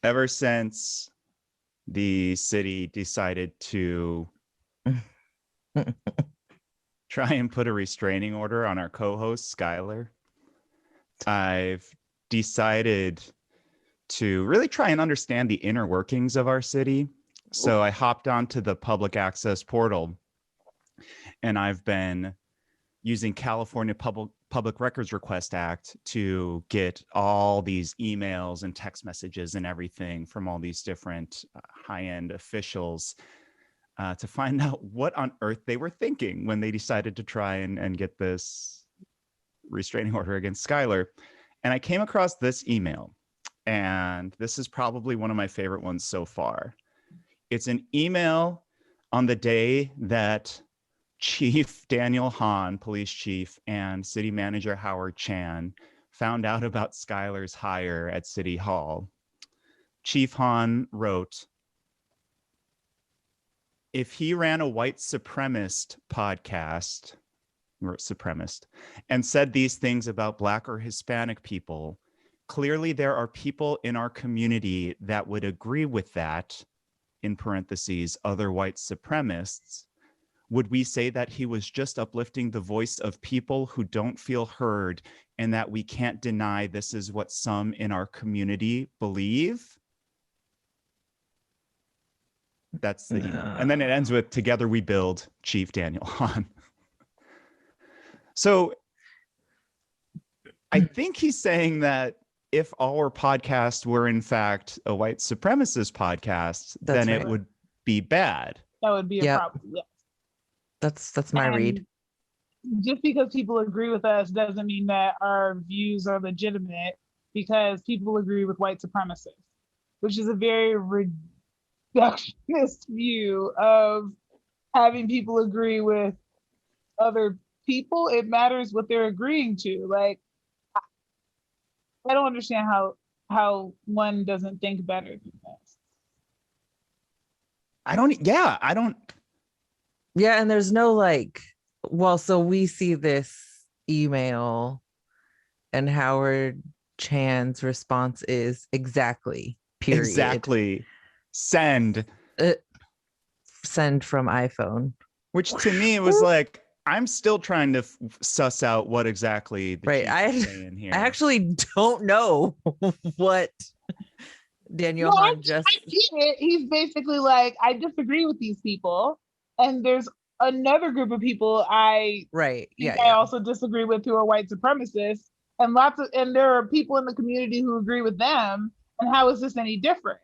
ever since the city decided to try and put a restraining order on our co-host, Skylar, I've decided to really try and understand the inner workings of our city. So I hopped onto the public access portal, and I've been using California Public Records Request Act to get all these emails and text messages and everything from all these different high-end officials to find out what on earth they were thinking when they decided to try and get this restraining order against Skylar. And I came across this email, and this is probably one of my favorite ones so far. It's an email on the day that Chief Daniel Hahn, police chief, and city manager Howard Chan found out about Skylar's hire at City Hall. Chief Hahn wrote, if he ran a white supremacist podcast, wrote supremacist, and said these things about Black or Hispanic people, clearly there are people in our community that would agree with that, in parentheses, other white supremacists. Would we say that he was just uplifting the voice of people who don't feel heard and that we can't deny this is what some in our community believe? That's the email. And then it ends with, together we build, Chief Daniel Hahn. So I think he's saying that if our podcast were in fact a white supremacist podcast, then it would be bad. That would be a problem. Yes. That's my read. Just because people agree with us doesn't mean that our views are legitimate, because people agree with white supremacists, which is a very reductionist view of having people agree with other people. It matters what they're agreeing to. Like, I don't understand how one doesn't think better than this. I don't. Yeah, and there's no like, well, so we see this email and Howard Chan's response is exactly, period. Exactly. Send. Send from iPhone. Which to me was like, I'm still trying to suss out what exactly the chief is saying here. I actually don't know what Daniel Hahn just... I see it. He's basically like, I disagree with these people. And there's another group of people I also disagree with who are white supremacists, and there are people in the community who agree with them. And how is this any different?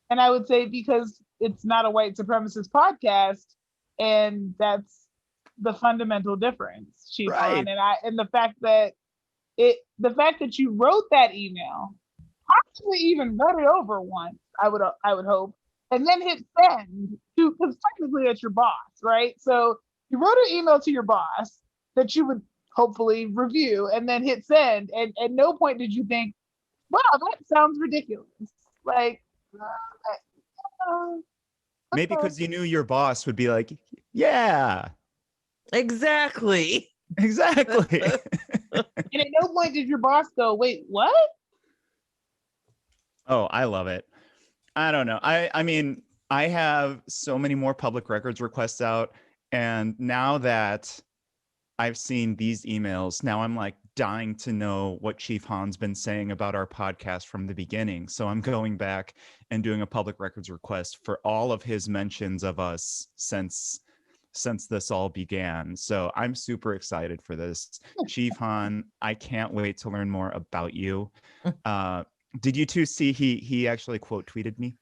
And I would say because it's not a white supremacist podcast, and that's the fundamental difference, Chief Hahn. And the fact that you wrote that email, possibly even read it over once, I would hope, and then hit send to, because technically it's your boss, right? So you wrote an email to your boss that you would hopefully review, and then hit send, and at no point did you think, wow, that sounds ridiculous. Like, maybe because you knew your boss would be like, yeah. Exactly. And at no point did your boss go, wait, what? Oh, I love it. I don't know. I mean, I have so many more public records requests out, and now that I've seen these emails, now I'm like dying to know what Chief Hahn's been saying about our podcast from the beginning. So I'm going back and doing a public records request for all of his mentions of us since this all began. So I'm super excited for this. Chief Hahn, I can't wait to learn more about you. Did you two see he actually quote tweeted me?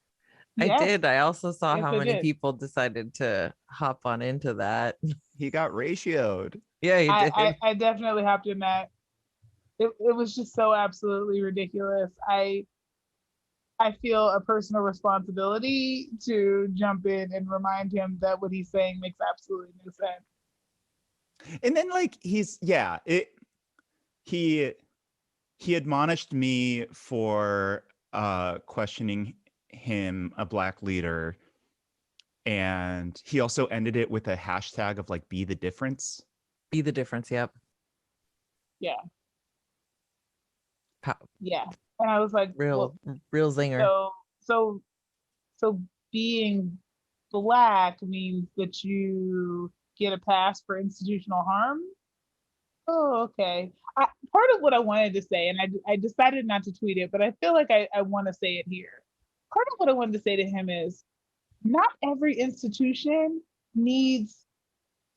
I did. I also saw how many people decided to hop on into that. He got ratioed. Yeah, he did. I definitely hopped in that. It was just so absolutely ridiculous. I feel a personal responsibility to jump in and remind him that what he's saying makes absolutely no sense. And then like he admonished me for questioning him, a Black leader, and he also ended it with a hashtag of like be the difference. Be the difference. Yep. Yeah. Yeah. And I was like, real zinger. so being Black means that you get a pass for institutional harm. Oh, okay. Part of what I wanted to say, and I decided not to tweet it, but I feel like I want to say it here. Part of what I wanted to say to him is not every institution needs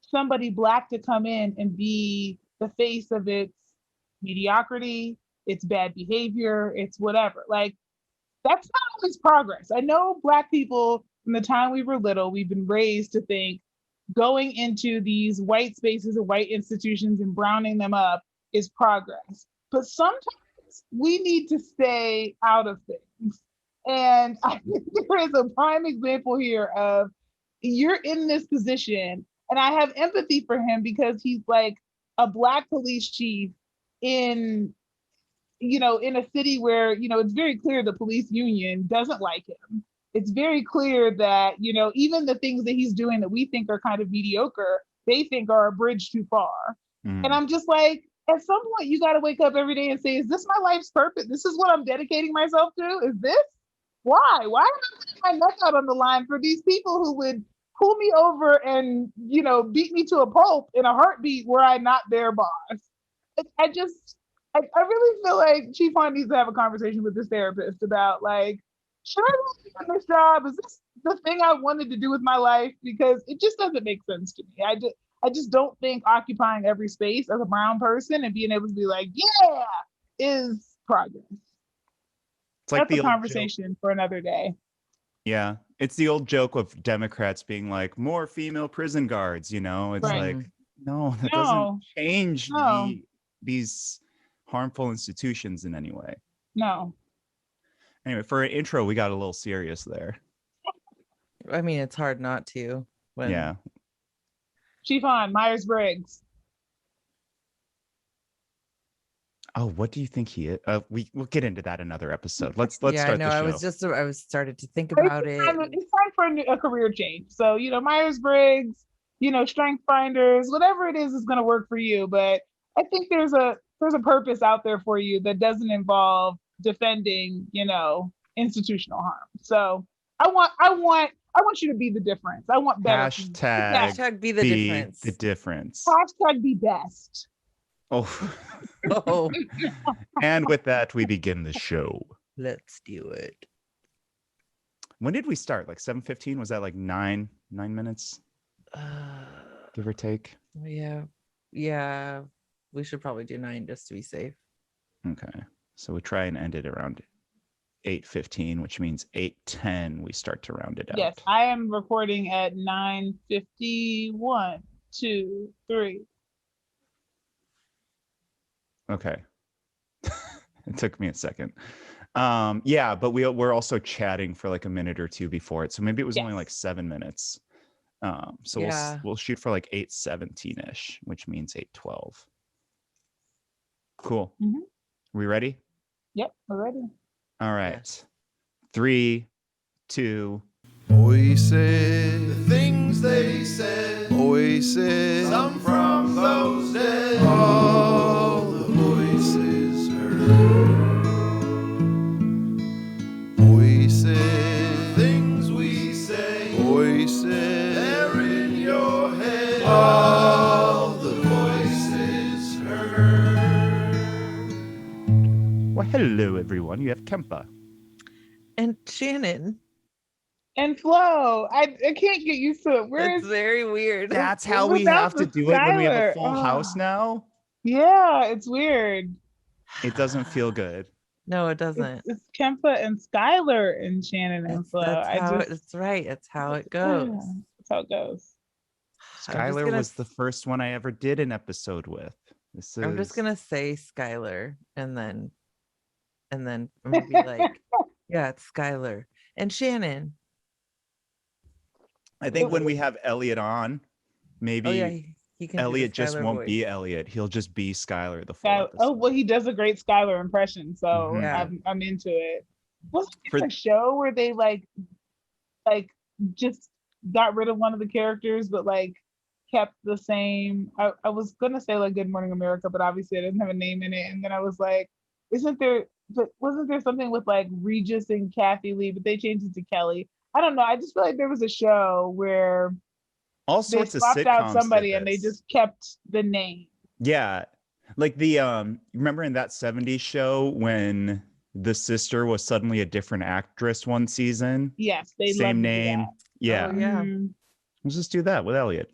somebody Black to come in and be the face of its mediocrity, its bad behavior, it's whatever. Like, that's not always progress. I know Black people, from the time we were little, we've been raised to think going into these white spaces of white institutions and browning them up is progress. But sometimes we need to stay out of things. And I think there is a prime example here of you're in this position, and I have empathy for him because he's like a Black police chief in in a city where, it's very clear the police union doesn't like him. It's very clear that, even the things that he's doing that we think are kind of mediocre, they think are a bridge too far. And I'm just like, at some point, you got to wake up every day and say, is this my life's purpose? This is what I'm dedicating myself to? Is this? Why? Why am I putting my neck out on the line for these people who would pull me over and, beat me to a pulp in a heartbeat were I not their boss? I really feel like Chief Juan needs to have a conversation with his therapist about, like, should I really be in this job? Is this the thing I wanted to do with my life? Because it just doesn't make sense to me. I just don't think occupying every space as a brown person and being able to be like, yeah, is progress. It's like that's a conversation for another day. Yeah, it's the old joke of Democrats being like, more female prison guards. It's right. Like, no, that doesn't change these harmful institutions in any way. No. Anyway, for an intro, we got a little serious there. I mean, it's hard not to. Yeah. Chief on Myers-Briggs. Oh, what do you think he is? We'll get into that another episode. Let's start the show. I was started to think about it. It's time for a career change. So, Myers-Briggs, strength finders, whatever it is going to work for you. But I think there's a purpose out there for you that doesn't involve defending, institutional harm. So I want you to be the difference. I want better. Hashtag be the difference. The difference. Hashtag be best. Oh. Oh. And with that, we begin the show. Let's do it. When did we start? Like 7:15? Was that like 9 minutes? Give or take? Yeah. We should probably do 9 just to be safe. Okay. So we try and end it around 8:15, which means 8:10 we start to round it out. Yes, I am recording at 9:51, 2, 3. Okay. It took me a second. Yeah, but we're also chatting for like a minute or two before it. So maybe it was only like 7 minutes. So we'll shoot for like 8:17-ish, which means 8:12. Cool. Mm-hmm. We ready? Yep, we're ready. All right. Yes. 3, 2. Voices, the things they said. Voices, some from those dead. All the voices heard. Voices, things we say. Voices, they're in your head. All the voices heard. Well, hello, everyone. You have Kempa. And Shannon. And Flo. I can't get used to it. It's very weird. That's how we have to do it when we have a full house now? Yeah, it's weird. It doesn't feel good. No, it doesn't. It's Kempa and Skylar and Shannon and Flo. That's right. It's how it goes. Yeah, that's how it goes. Skylar was the first one I ever did an episode with. I'm just gonna say Skylar and then I'm gonna be like, yeah, it's Skylar and Shannon. I think when we have Elliot on, maybe he can Elliot just won't voice. Be Elliot. He'll just be Skylar the full episode. Oh, well, he does a great Skylar impression, so I'm into it. Wasn't there a show where they like just got rid of one of the characters, but like kept the same? I was gonna say like Good Morning America, but obviously it doesn't have a name in it. And then I was like, isn't there but wasn't there something with like Regis and Kathy Lee, but they changed it to Kelly? I don't know. I just feel like there was a show where all they sorts of swapped out sitcoms somebody did and they this. just kept the name. Yeah. Like the remember in that 70s show when the sister was suddenly a different actress one season? Yes, they same love to do name. that. Yeah. Oh, yeah. Let's just do that with Elliot.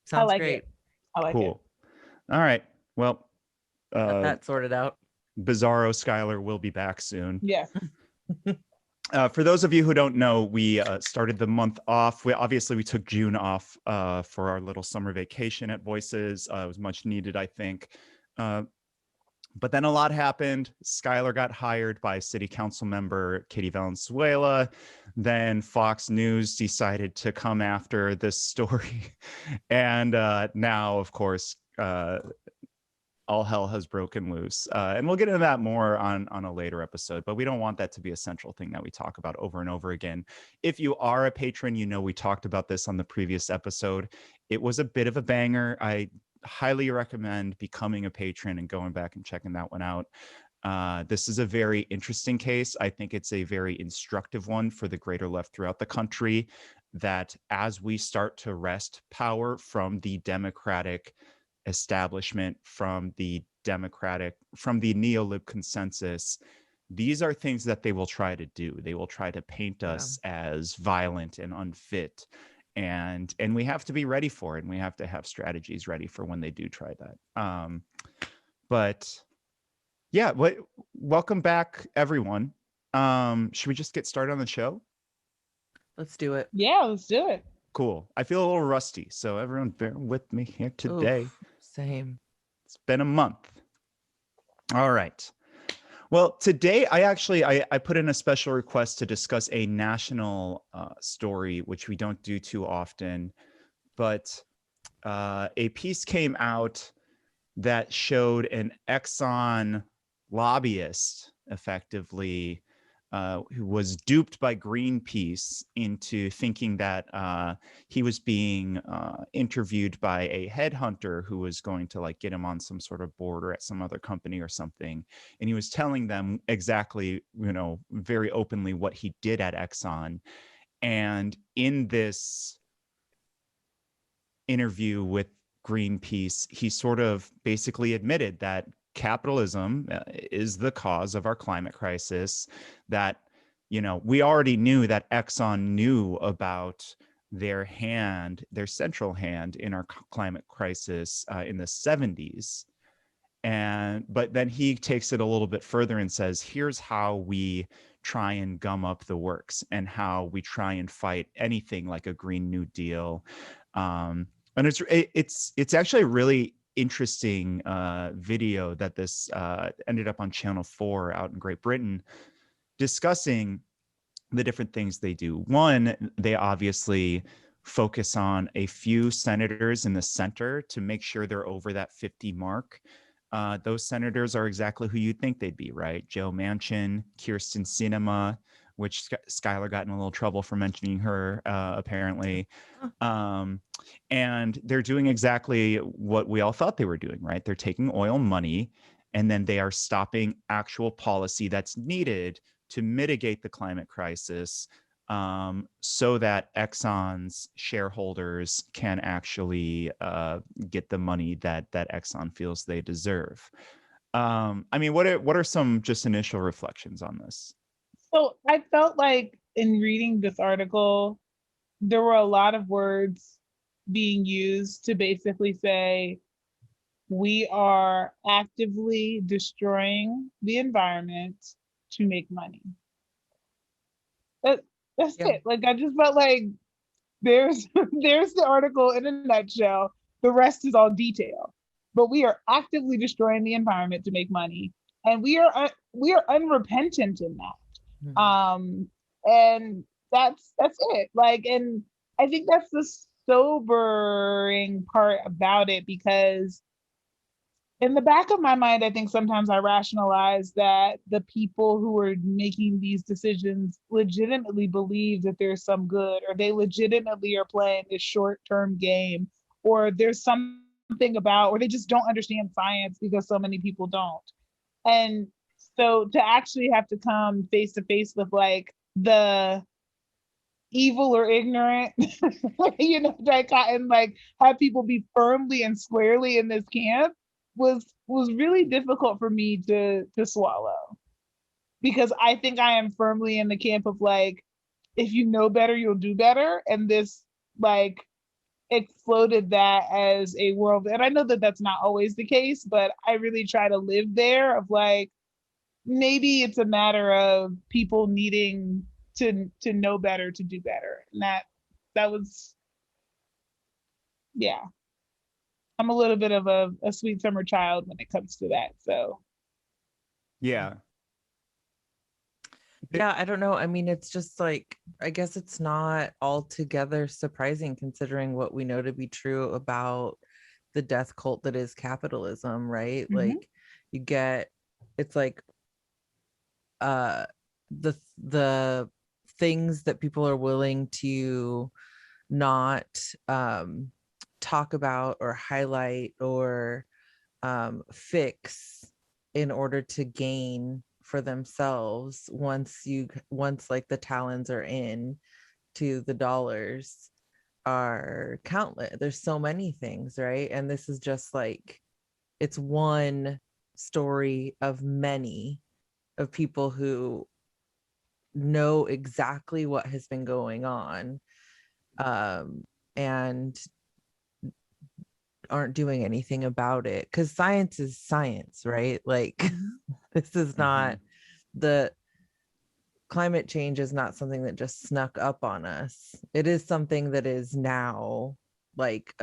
Sounds I like great. it. I like Cool. All right. Well, Got that sorted out. Bizarro Skylar will be back soon. Yes. For those of you who don't know, we started the month off. We took June off for our little summer vacation at Voices. It was much needed, I think. But then a lot happened. Skylar got hired by City Council member Katie Valenzuela. Then Fox News decided to come after this story. And now, of course, all hell has broken loose. And we'll get into that more on a later episode, but we don't want that to be a central thing that we talk about over and over again. If you are a patron, you know we talked about this on the previous episode. It was a bit of a banger. I highly recommend becoming a patron and going back and checking that one out. This is a very interesting case. I think it's a very instructive one for the greater left throughout the country, that as we start to wrest power from the Democratic establishment, from the neolib consensus, these are things that they will try to do. They will try to paint us as violent and unfit. And we have to be ready for it, and we have to have strategies ready for when they do try that. But yeah, welcome back, everyone. Should we just get started on the show? Let's do it. Yeah, let's do it. Cool. I feel a little rusty, so everyone bear with me here today. Oof, same. It's been a month. All right. Well, today I put in a special request to discuss a national story, which we don't do too often, but a piece came out that showed an Exxon lobbyist, effectively, who was duped by Greenpeace into thinking that he was being interviewed by a headhunter who was going to like get him on some sort of board or at some other company or something. And he was telling them exactly, very openly what he did at Exxon. And in this interview with Greenpeace, he sort of basically admitted that capitalism is the cause of our climate crisis, that, we already knew that Exxon knew about their central hand in our climate crisis in the 70s. But then he takes it a little bit further and says, here's how we try and gum up the works and how we try and fight anything like a Green New Deal. And it's actually a really interesting video that this ended up on Channel 4 out in Great Britain, discussing the different things they do. One, they obviously focus on a few senators in the center to make sure they're over that 50 mark. Those senators are exactly who you'd think they'd be, right? Joe Manchin, Kyrsten Sinema, which Skylar got in a little trouble for mentioning her, apparently. And they're doing exactly what we all thought they were doing, right? They're taking oil money, and then they are stopping actual policy that's needed to mitigate the climate crisis, so that Exxon's shareholders can actually get the money that Exxon feels they deserve. What are some just initial reflections on this? So I felt like in reading this article, there were a lot of words being used to basically say, we are actively destroying the environment to make money. That's it. Like, I just felt like there's the article in a nutshell. The rest is all detail. But we are actively destroying the environment to make money, and we are unrepentant in that. And that's it. Like, and I think that's the sobering part about it, because in the back of my mind, I think sometimes I rationalize that the people who are making these decisions legitimately believe that there's some good, or they legitimately are playing this short-term game, or there's something about, or they just don't understand science because so many people don't. And So to actually have to come face to face with like the evil or ignorant, and like have people be firmly and squarely in this camp was really difficult for me to swallow, because I think I am firmly in the camp of like, if you know better, you'll do better, and this like exploded that as a world. And I know that that's not always the case, but I really try to live there of like, maybe it's a matter of people needing to know better, to do better. And that was, yeah. I'm a little bit of a sweet summer child when it comes to that. So yeah. Yeah, I don't know. I mean, it's just like, I guess it's not altogether surprising considering what we know to be true about the death cult that is capitalism, right? Mm-hmm. Like you get, it's like the things that people are willing to not talk about or highlight or fix in order to gain for themselves once like the talons are in to the dollars are countless. There's so many things, right? And this is just like, it's one story of many of people who know exactly what has been going on and aren't doing anything about it, because science is science, right? Like this is not the climate change is not something that just snuck up on us. It is something that is now like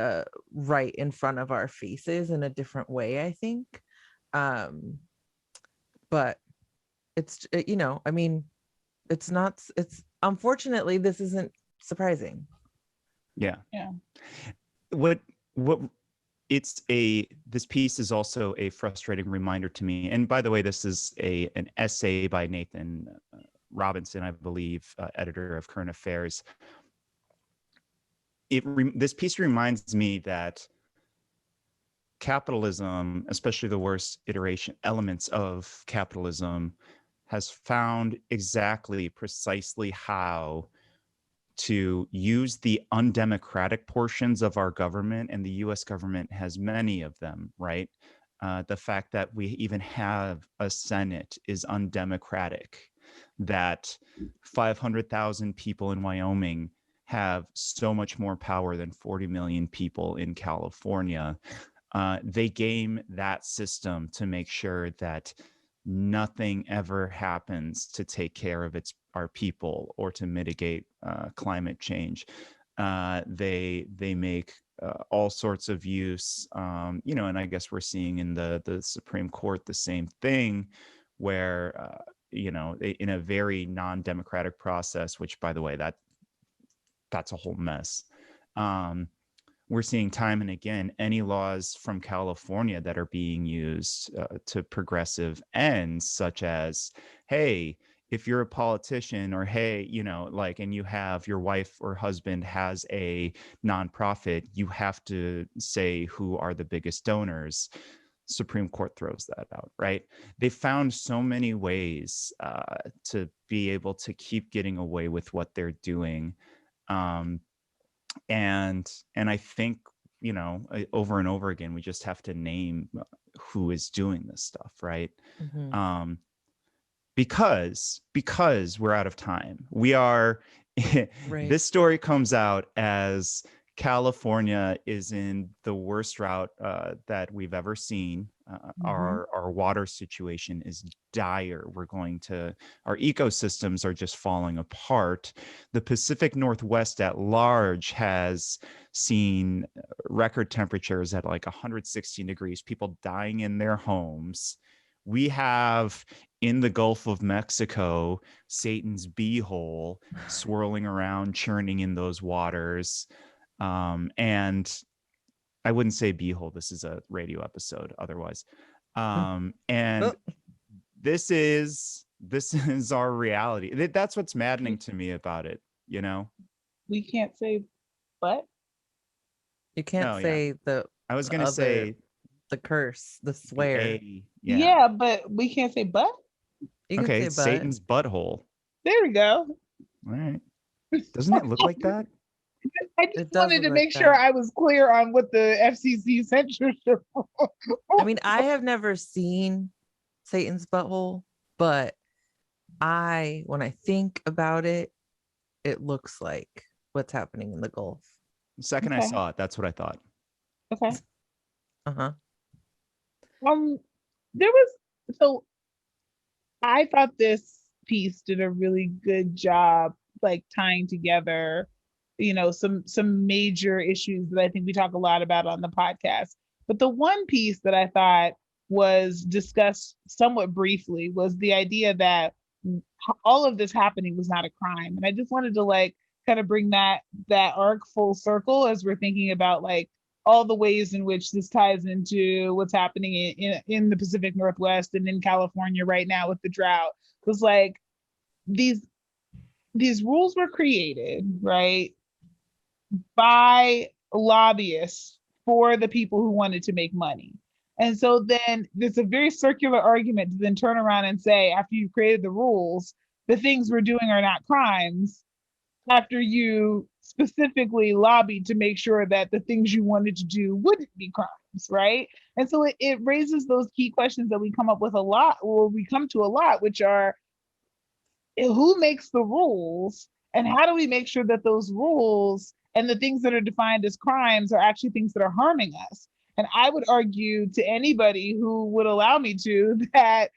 right in front of our faces in a different way, I think. But it's I mean, it's not, it's unfortunately this isn't surprising. Yeah. What this piece is also a frustrating reminder to me. And by the way, this is an essay by Nathan Robinson, I believe, editor of Current Affairs. This piece reminds me that capitalism, especially the worst elements of capitalism, has found precisely how to use the undemocratic portions of our government, and the US government has many of them, right? The fact that we even have a Senate is undemocratic, that 500,000 people in Wyoming have so much more power than 40 million people in California. They game that system to make sure that nothing ever happens to take care of our people or to mitigate climate change. They make all sorts of use, and I guess we're seeing in the Supreme Court the same thing, where in a very non-democratic process, which by the way, that's a whole mess. We're seeing time and again any laws from California that are being used to progressive ends, such as, hey, if you're a politician, or hey, and you have your wife or husband has a nonprofit, you have to say who are the biggest donors. Supreme Court throws that out, right? They found so many ways to be able to keep getting away with what they're doing. And I think, over and over again, we just have to name who is doing this stuff, right? Mm-hmm. Because we're out of time. We are, right. This story comes out as California is in the worst drought that we've ever seen. Mm-hmm. Our water situation is dire. Our ecosystems are just falling apart. The Pacific Northwest at large has seen record temperatures at like 116 degrees, people dying in their homes. We have in the Gulf of Mexico, Satan's beehole swirling around, churning in those waters. And I wouldn't say beehole. This is a radio episode otherwise. And this is our reality. That's what's maddening to me about it. We can't say but. You can't say I was going to say the curse, the swear. Yeah, but we can't say but. You can say butt. Satan's butthole. There we go. All right. Doesn't it look like that? I just wanted to make sure I was clear on what the FCC censorship. I mean, I have never seen Satan's butthole, but when I think about it, it looks like what's happening in the Gulf. The second I saw it, that's what I thought. Okay. Uh-huh. I thought this piece did a really good job, like tying together, some major issues that I think we talk a lot about on the podcast. But the one piece that I thought was discussed somewhat briefly was the idea that all of this happening was not a crime. And I just wanted to like kind of bring that arc full circle as we're thinking about like all the ways in which this ties into what's happening in the Pacific Northwest and in California right now with the drought. Because like these rules were created, right, by lobbyists for the people who wanted to make money. And so then there's a very circular argument to then turn around and say, after you created the rules, the things we're doing are not crimes, after you specifically lobbied to make sure that the things you wanted to do wouldn't be crimes, right? And so it raises those key questions that we come to a lot, which are, who makes the rules, and how do we make sure that those rules and the things that are defined as crimes are actually things that are harming us? And I would argue to anybody who would allow me to that,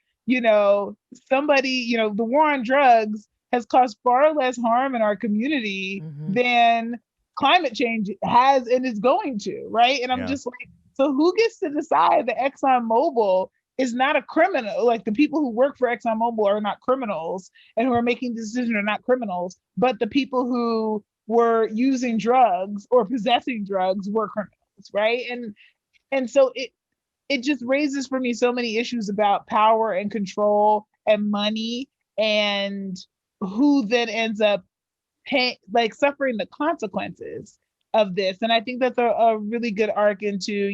somebody, the war on drugs has caused far less harm in our community than climate change has and is going to, right? And I'm just like, so who gets to decide that ExxonMobil is not a criminal? Like the people who work for ExxonMobil are not criminals and who are making decisions are not criminals, but the people who were using drugs or possessing drugs were criminals, right? And so it just raises for me so many issues about power and control and money and who then ends up suffering the consequences of this. And I think that's a really good arc into,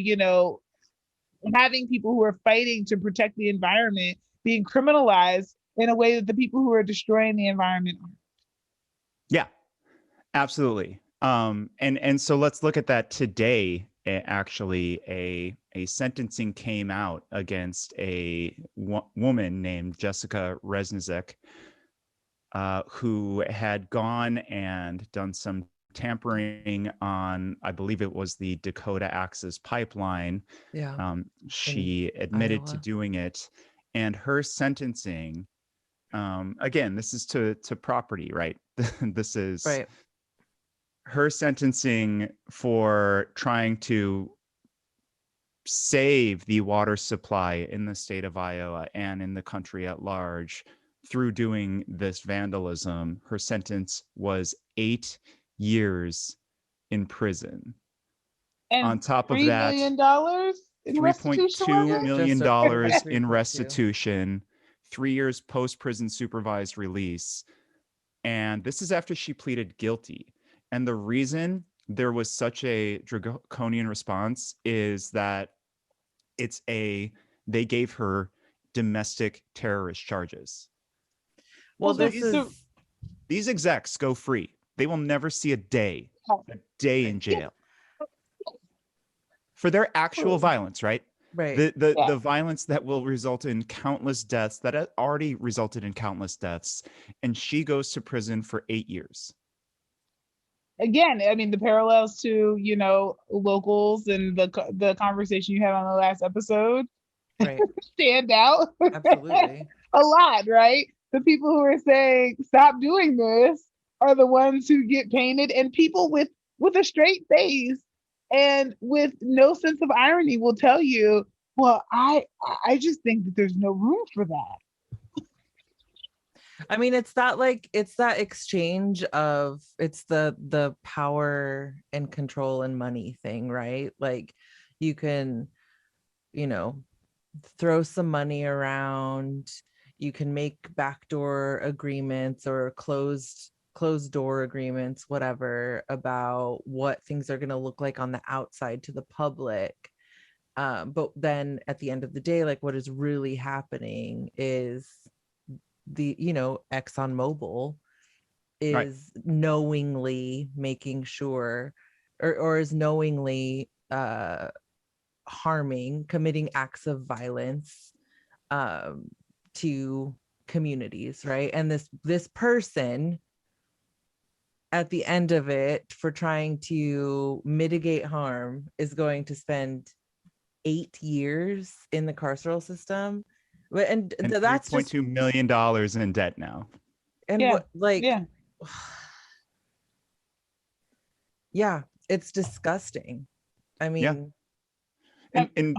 having people who are fighting to protect the environment being criminalized in a way that the people who are destroying the environment aren't. Yeah, absolutely. And so let's look at that today. Actually, a sentencing came out against a woman named Jessica Resnick, who had gone and done some tampering on, I believe it was the Dakota Access Pipeline. Yeah. She admitted to doing it, and her sentencing, again, this is to property, right? This is right. Her sentencing for trying to save the water supply in the state of Iowa and in the country at large through doing this vandalism. Her sentence was 8 years in prison. And on top of that, $3.2 million in restitution, 3 years post-prison supervised release. And this is after she pleaded guilty. And the reason there was such a draconian response is that they gave her domestic terrorist charges. Well, these execs go free. They will never see a day in jail for their actual violence, right? Right. The violence that will result in countless deaths, that had already resulted in countless deaths. And she goes to prison for 8 years. Again, I mean, the parallels to, locals and the conversation you had on the last episode stand out. Absolutely. A lot, right? The people who are saying, stop doing this are the ones who get painted, and people with a straight face and with no sense of irony will tell you, well, I just think that there's no room for that. I mean, it's that exchange of, it's the power and control and money thing, right? Like you can, throw some money around, you can make backdoor agreements or closed door agreements, whatever, about what things are going to look like on the outside to the public. But then at the end of the day, like what is really happening is the, ExxonMobil is knowingly making sure, or is knowingly committing acts of violence to communities, right? And this person, at the end of it, for trying to mitigate harm, is going to spend 8 years in the carceral system, and that's just $3.2 million in debt now. And yeah, it's disgusting. I mean, and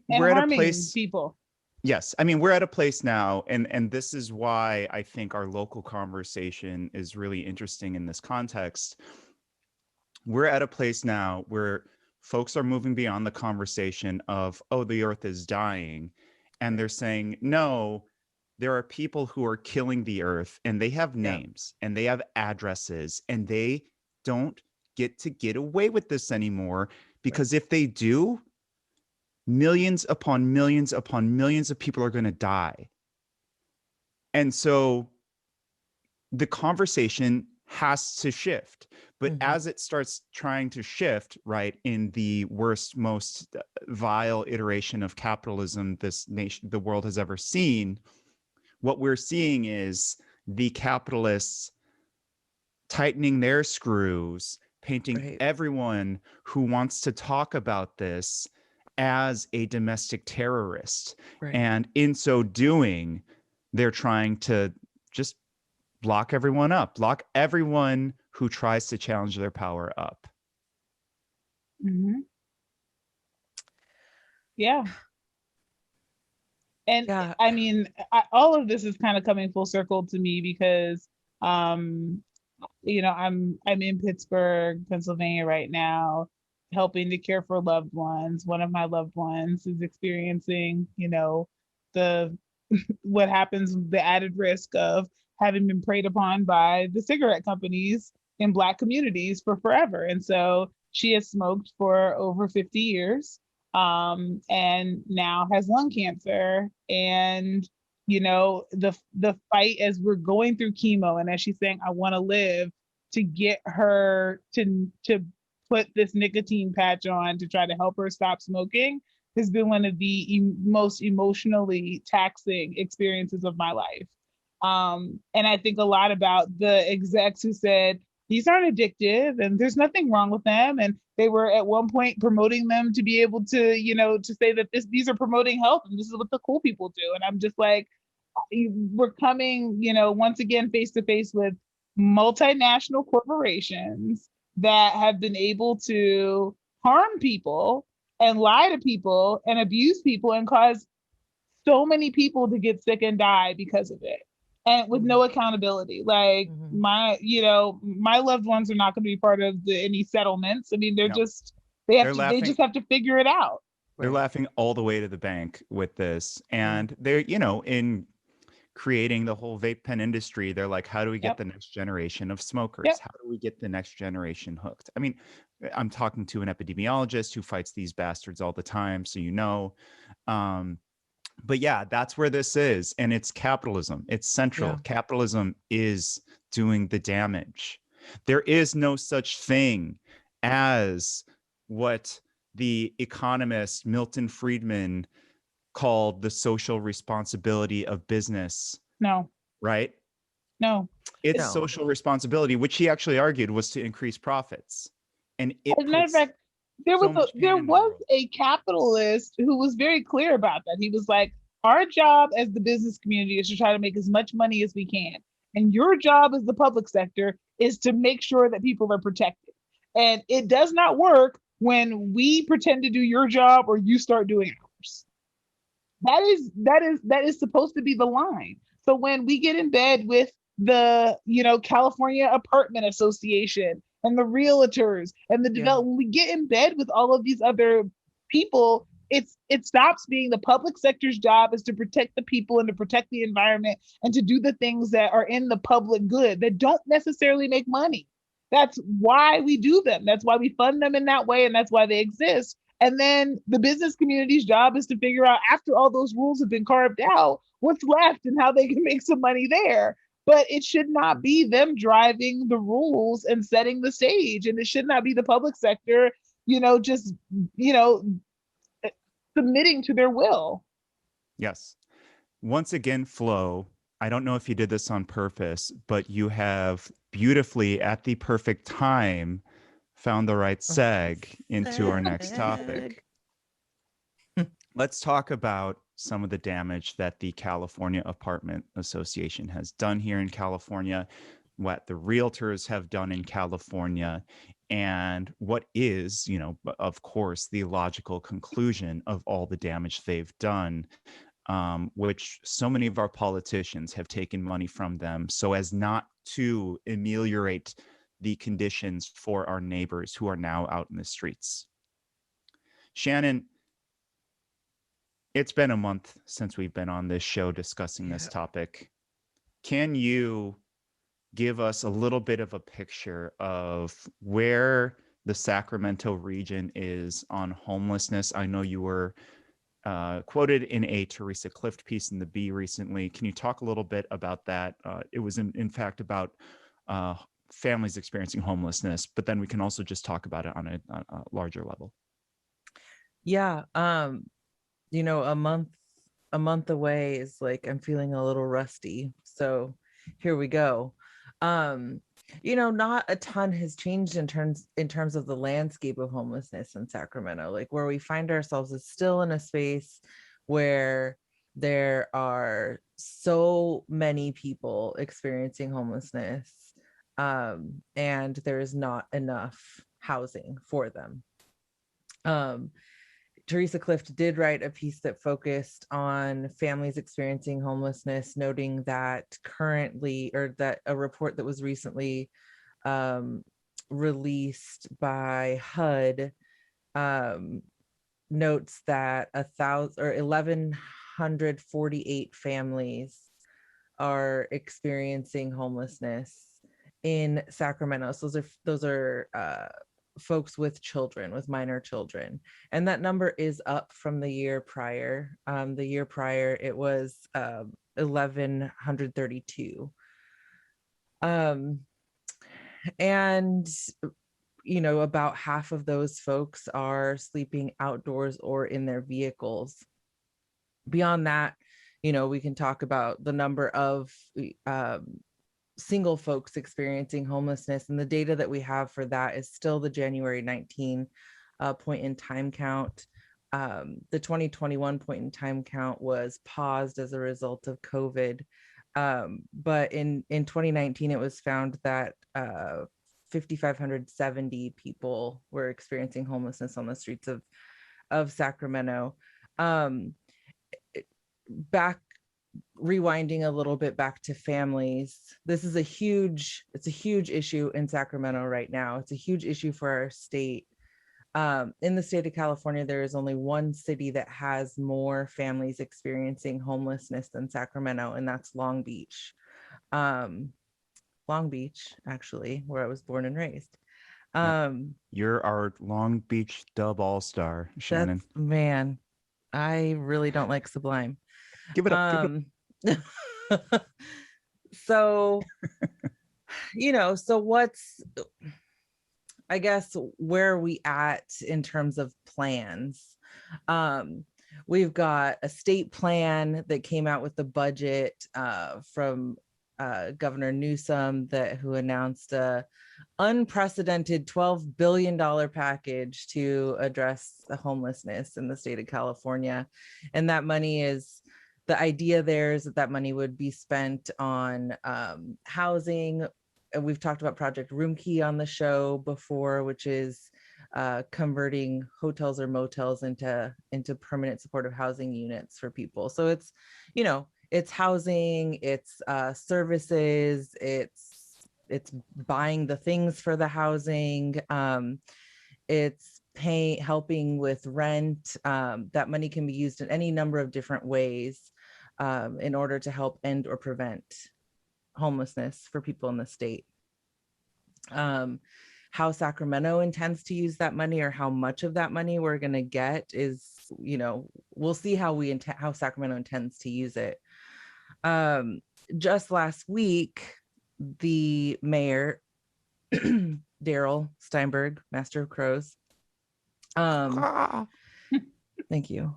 we're at a place, people. Yes, I mean, we're at a place now, and this is why I think our local conversation is really interesting in this context. We're at a place now where folks are moving beyond the conversation of, oh, the earth is dying, and they're saying, no, there are people who are killing the earth, and they have names and they have addresses, and they don't get away with this anymore, because if they do, millions upon millions upon millions of people are going to die. And so the conversation has to shift. But as it starts trying to shift, right, in the worst, most vile iteration of capitalism the world has ever seen, what we're seeing is the capitalists tightening their screws, painting everyone who wants to talk about this as a domestic terrorist. And in so doing, they're trying to just lock everyone up, lock everyone who tries to challenge their power up. Yeah. And I mean, all of this is kind of coming full circle to me because, I'm in Pittsburgh, Pennsylvania right now, helping to care for loved ones. One of my loved ones is experiencing, what happens, the added risk of having been preyed upon by the cigarette companies in Black communities for forever. And so she has smoked for over 50 years. And now has lung cancer, and the fight as we're going through chemo, and as she's saying, I want to live, to get her to put this nicotine patch on to try to help her stop smoking has been one of the most emotionally taxing experiences of my life. And I think a lot about the execs who said these aren't addictive and there's nothing wrong with them. And they were at one point promoting them to be able to, to say that these are promoting health and this is what the cool people do. And I'm just like, we're coming, once again, face to face with multinational corporations that have been able to harm people and lie to people and abuse people and cause so many people to get sick and die because of it. And with no accountability. Like my loved ones are not going to be part of any settlements. I mean, they just have to figure it out. They're laughing all the way to the bank with this. And they're, in creating the whole vape pen industry, they're like, how do we get the next generation of smokers? How do we get the next generation hooked? I mean, I'm talking to an epidemiologist who fights these bastards all the time. So, but yeah, that's where this is. And it's capitalism. It's central. Capitalism is doing the damage. There is no such thing as what the economist Milton Friedman called the social responsibility of business. No. Right? No. It's social responsibility, which he actually argued was to increase profits. And as a matter of fact, there was a capitalist who was very clear about that. He was like, our job as the business community is to try to make as much money as we can. And your job as the public sector is to make sure that people are protected. And it does not work when we pretend to do your job or you start doing ours. That is supposed to be the line. So when we get in bed with the, California Apartment Association and the realtors and the development, we get in bed with all of these other people, it stops being the public sector's job is to protect the people and to protect the environment and to do the things that are in the public good that don't necessarily make money. That's why we do them. That's why we fund them in that way. And that's why they exist. And then the business community's job is to figure out, after all those rules have been carved out, what's left and how they can make some money there. But it should not be them driving the rules and setting the stage. And it should not be the public sector, just, submitting to their will. Yes. Once again, Flo, I don't know if you did this on purpose, but you have beautifully, at the perfect time, found the right seg into our next topic. Let's talk about some of the damage that the California Apartment Association has done here in California, what the realtors have done in California, and what is, of course, the logical conclusion of all the damage they've done, which so many of our politicians have taken money from them so as not to ameliorate the conditions for our neighbors who are now out in the streets. Shannon, it's been a month since we've been on this show discussing this topic. Can you give us a little bit of a picture of where the Sacramento region is on homelessness? I know you were quoted in a Teresa Clift piece in the Bee recently. Can you talk a little bit about that? It was in fact about families experiencing homelessness, but then we can also just talk about it on a larger level. Yeah. A month away is like, I'm feeling a little rusty. So here we go. Not a ton has changed in terms of the landscape of homelessness in Sacramento. Like, where we find ourselves is still in a space where there are so many people experiencing homelessness, and there is not enough housing for them. Teresa Clift did write a piece that focused on families experiencing homelessness, noting that that a report that was recently released by HUD notes that 1,148 families are experiencing homelessness in Sacramento. So those are folks with minor children, and that number is up from the year prior. The year prior it was 1,132, and about half of those folks are sleeping outdoors or in their vehicles. Beyond that, we can talk about the number of single folks experiencing homelessness, and the data that we have for that is still the January 19 point in time count. The 2021 point in time count was paused as a result of COVID, but in 2019 it was found that 5,570 people were experiencing homelessness on the streets of Sacramento. Rewinding a little bit back to families, this is a huge issue in Sacramento right now. It's a huge issue for our state. In the state of California, there is only one city that has more families experiencing homelessness than Sacramento, and that's Long Beach. Long Beach, actually, where I was born and raised. You're our Long Beach dub all-star, Shannon. Man, I really don't like Sublime. Give it up. So, so what's, I guess, where are we at in terms of plans? We've got a state plan that came out with the budget from Governor Newsom, who announced a unprecedented $12 billion package to address the homelessness in the state of California. And that money the idea there is that money would be spent on housing. We've talked about Project Room Key on the show before, which is converting hotels or motels into permanent supportive housing units for people. So it's, it's housing, it's services, it's buying the things for the housing, it's helping with rent. That money can be used in any number of different ways in order to help end or prevent homelessness for people in the state. How Sacramento intends to use that money, or how much of that money we're going to get, is, we'll see how Sacramento intends to use it. Just last week, the mayor, Daryl Steinberg, Master of Crows, thank you,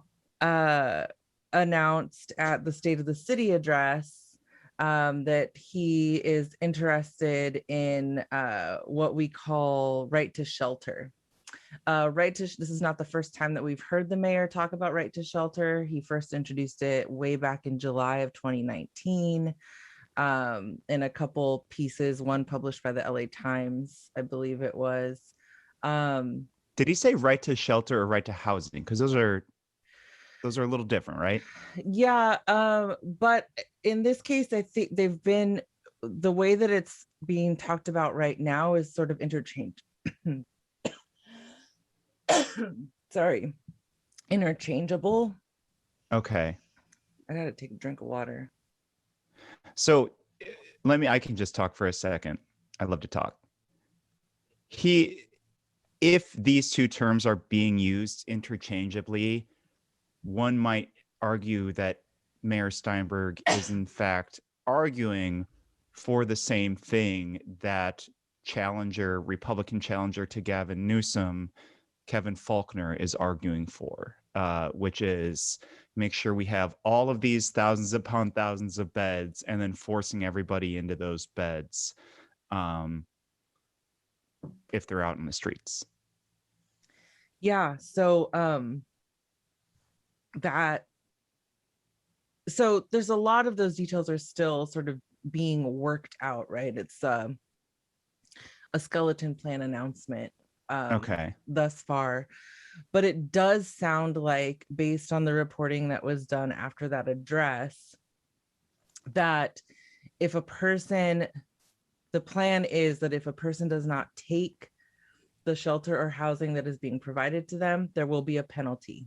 announced at the State of the City address that he is interested in what we call right to shelter. This is not the first time that we've heard the mayor talk about right to shelter. He first introduced it way back in July of 2019 in a couple pieces, one published by the LA Times, I believe it was. Did he say right to shelter or right to housing? Because those are a little different, right? Yeah, but in this case, I think the way that it's being talked about right now is sort of interchangeable. Okay. I gotta take a drink of water. So I can just talk for a second. I love to talk. If these two terms are being used interchangeably, one might argue that Mayor Steinberg is in fact arguing for the same thing that Republican challenger to Gavin Newsom, Kevin Faulconer, is arguing for, which is make sure we have all of these thousands upon thousands of beds and then forcing everybody into those beds if they're out in the streets. Yeah, so so there's a lot of those details are still sort of being worked out, right? It's a skeleton plan announcement thus far, but it does sound like, based on the reporting that was done after that address, that the plan is that if a person does not take the shelter or housing that is being provided to them, there will be a penalty.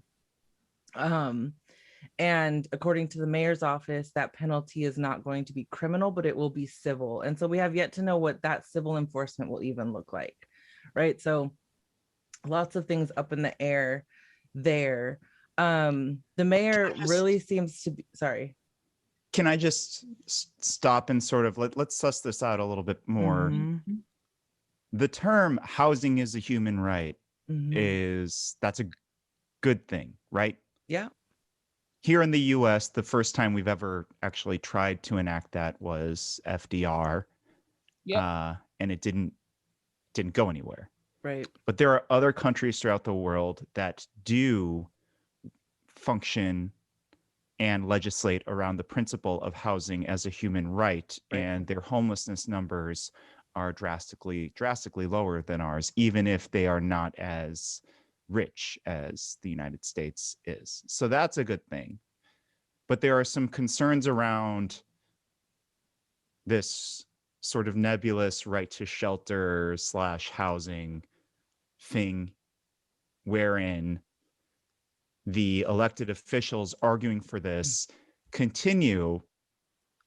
And according to the mayor's office, that penalty is not going to be criminal, but it will be civil. And so we have yet to know what that civil enforcement will even look like, right? So lots of things up in the air there. The mayor really seems to be, sorry. Can I just stop and sort of let's suss this out a little bit more? Mm-hmm. The term housing is a human right that's a good thing, right? Yeah. Here in the US, the first time we've ever actually tried to enact that was FDR. Yeah. And it didn't go anywhere. Right. But there are other countries throughout the world that do function and legislate around the principle of housing as a human right. And their homelessness numbers are drastically lower than ours, even if they are not as rich as the United States is. So that's a good thing. But there are some concerns around this sort of nebulous right to shelter / housing thing, wherein the elected officials arguing for this continue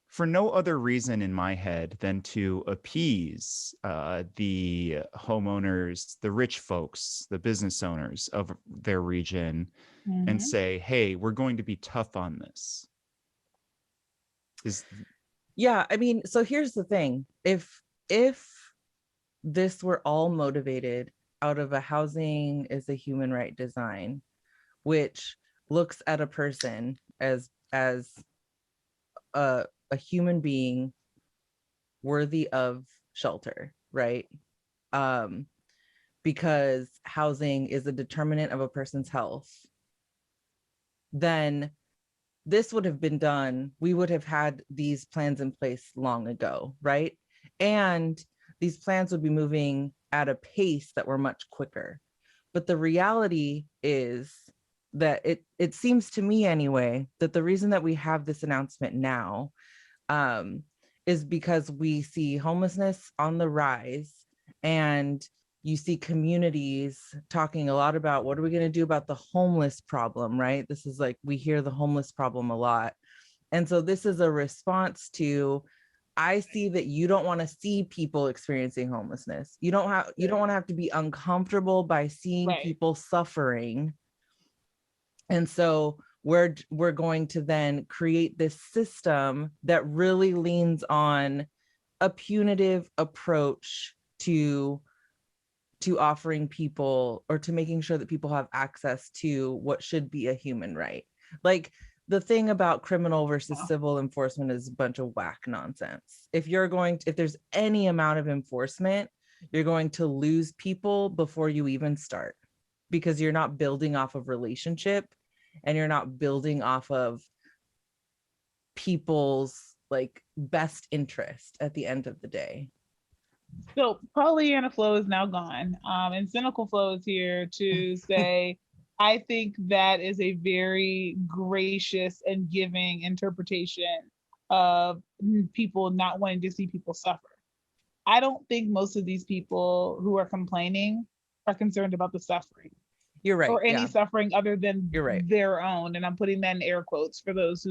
for no other reason in my head than to appease the homeowners, the rich folks, the business owners of their region, and say, hey, we're going to be tough on this. Yeah, I mean, so here's the thing. If this were all motivated out of a housing is a human right design, which looks at a person as a human being worthy of shelter, right? Because housing is a determinant of a person's health, then this would have been done. We would have had these plans in place long ago, right? And these plans would be moving at a pace that were much quicker. But the reality is that it seems to me anyway, that the reason that we have this announcement now is because we see homelessness on the rise, and you see communities talking a lot about what are we going to do about the homeless problem, right? This is like, we hear the homeless problem a lot. And so this is a response to, I see that you don't want to see people experiencing homelessness. You don't want to have to be uncomfortable by seeing people suffering. And so we're going to then create this system that really leans on a punitive approach to offering people, or to making sure that people have access to what should be a human right. Like, the thing about criminal versus civil enforcement is a bunch of whack nonsense. If there's any amount of enforcement, you're going to lose people before you even start, because you're not building off of relationship, and you're not building off of people's like best interest at the end of the day. So Pollyanna Flo is now gone, and Cynical Flo is here to say, I think that is a very gracious and giving interpretation of people not wanting to see people suffer. I don't think most of these people who are complaining are concerned about the suffering. You're right. Or any suffering other than their own. And I'm putting that in air quotes for those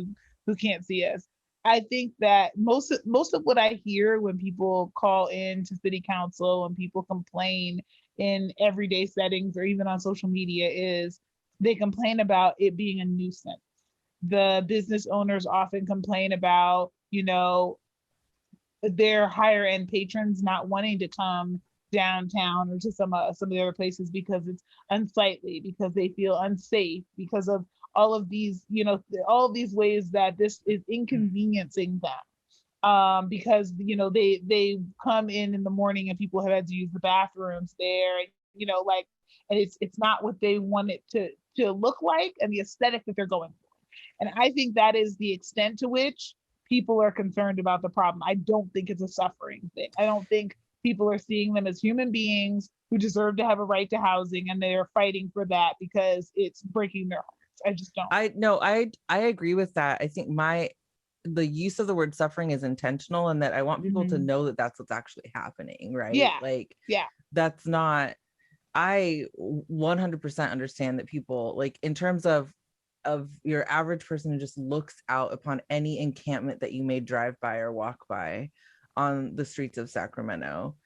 who can't see us. I think that most of what I hear when people call in to city council and people complain in everyday settings or even on social media is they complain about it being a nuisance. The business owners often complain about, their higher end patrons not wanting to come downtown or to some of the other places because it's unsightly, because they feel unsafe, because of all of these, all of these ways that this is inconveniencing them. Because they come in the morning and people have had to use the bathrooms there, and it's not what they want it to look like and the aesthetic that they're going for. And I think that is the extent to which people are concerned about the problem. I don't think it's a suffering thing. I don't think people are seeing them as human beings who deserve to have a right to housing, and they're fighting for that because it's breaking their hearts. I just don't. I agree with that. I think the use of the word suffering is intentional, and that I want people to know that that's what's actually happening, right? That's not, I 100% understand that people, like, in terms of your average person who just looks out upon any encampment that you may drive by or walk by on the streets of Sacramento,